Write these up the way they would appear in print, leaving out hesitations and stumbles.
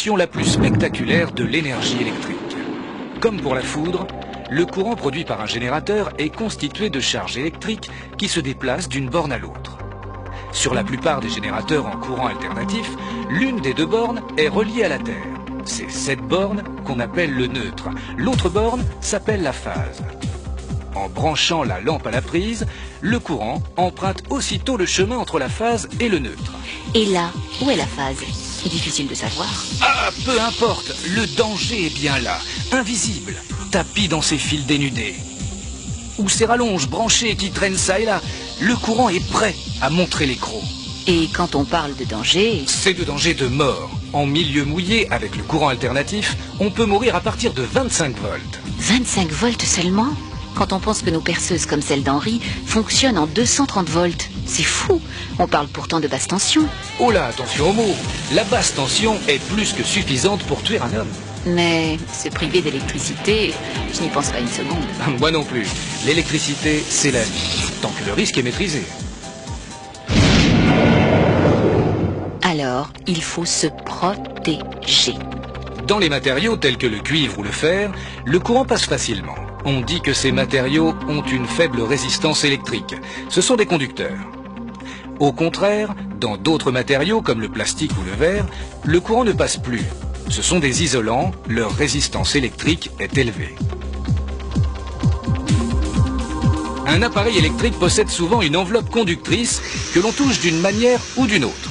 distribution la plus spectaculaire de l'énergie électrique. Comme pour la foudre, le courant produit par un générateur est constitué de charges électriques qui se déplacent d'une borne à l'autre. Sur la plupart des générateurs en courant alternatif, l'une des deux bornes est reliée à la Terre. C'est cette borne qu'on appelle le neutre. L'autre borne s'appelle la phase. En branchant la lampe à la prise, le courant emprunte aussitôt le chemin entre la phase et le neutre. Et là, où est la phase? Difficile de savoir. Ah, peu importe, le danger est bien là, invisible, tapi dans ses fils dénudés. Ou ces rallonges branchées qui traînent ça et là, le courant est prêt à montrer les crocs. Et quand on parle de danger... C'est de danger de mort. En milieu mouillé, avec le courant alternatif, on peut mourir à partir de 25 volts. 25 volts seulement? Quand on pense que nos perceuses comme celle d'Henri fonctionnent en 230 volts. C'est fou. On parle pourtant de basse tension. Oh là, attention aux mots. La basse tension est plus que suffisante pour tuer un homme. Mais se priver d'électricité, je n'y pense pas une seconde. Moi non plus. L'électricité, c'est la vie, tant que le risque est maîtrisé. Alors, il faut se protéger. Dans les matériaux tels que le cuivre ou le fer, le courant passe facilement. On dit que ces matériaux ont une faible résistance électrique. Ce sont des conducteurs. Au contraire, dans d'autres matériaux comme le plastique ou le verre, le courant ne passe plus. Ce sont des isolants, leur résistance électrique est élevée. Un appareil électrique possède souvent une enveloppe conductrice que l'on touche d'une manière ou d'une autre.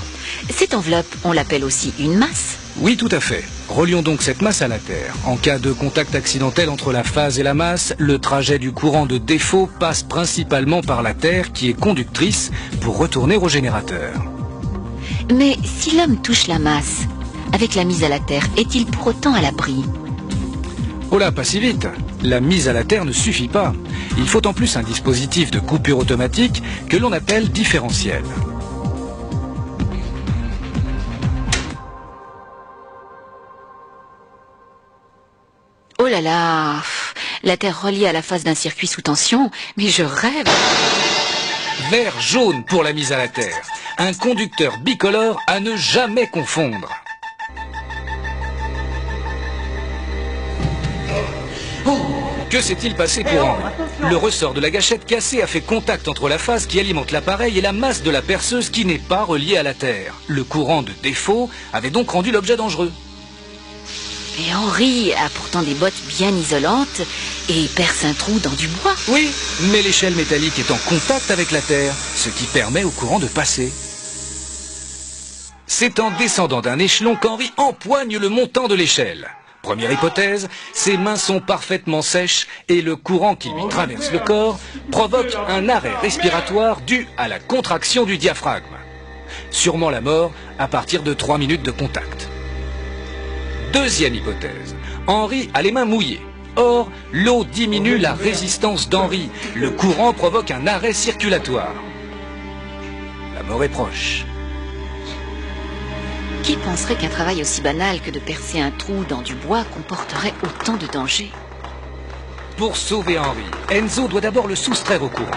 Cette enveloppe, on l'appelle aussi une masse? Oui, tout à fait. Relions donc cette masse à la Terre. En cas de contact accidentel entre la phase et la masse, le trajet du courant de défaut passe principalement par la Terre qui est conductrice pour retourner au générateur. Mais si l'homme touche la masse, avec la mise à la Terre, est-il pour autant à l'abri? Oh là, pas si vite. La mise à la Terre ne suffit pas. Il faut en plus un dispositif de coupure automatique que l'on appelle différentiel. Oh là là, la Terre reliée à la phase d'un circuit sous tension, mais je rêve. Vert jaune pour la mise à la Terre. Un conducteur bicolore à ne jamais confondre. Que s'est-il passé pour Henri? Le ressort de la gâchette cassée a fait contact entre la phase qui alimente l'appareil et la masse de la perceuse qui n'est pas reliée à la Terre. Le courant de défaut avait donc rendu l'objet dangereux. Et Henri a pourtant des bottes bien isolantes et perce un trou dans du bois. Oui, mais l'échelle métallique est en contact avec la Terre, ce qui permet au courant de passer. C'est en descendant d'un échelon qu'Henri empoigne le montant de l'échelle. Première hypothèse, ses mains sont parfaitement sèches et le courant qui lui traverse le corps provoque un arrêt respiratoire dû à la contraction du diaphragme. Sûrement la mort à partir de 3 minutes de contact. Deuxième hypothèse, Henri a les mains mouillées. Or, l'eau diminue la résistance d'Henri. Le courant provoque un arrêt circulatoire. La mort est proche. Qui penserait qu'un travail aussi banal que de percer un trou dans du bois comporterait autant de dangers? Pour sauver Henri, Enzo doit d'abord le soustraire au courant.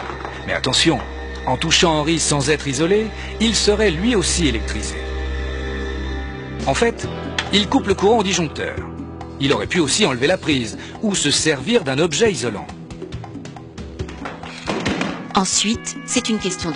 Mais attention, en touchant Henri sans être isolé, il serait lui aussi électrisé. En fait, il coupe le courant au disjoncteur. Il aurait pu aussi enlever la prise ou se servir d'un objet isolant. Ensuite, c'est une question de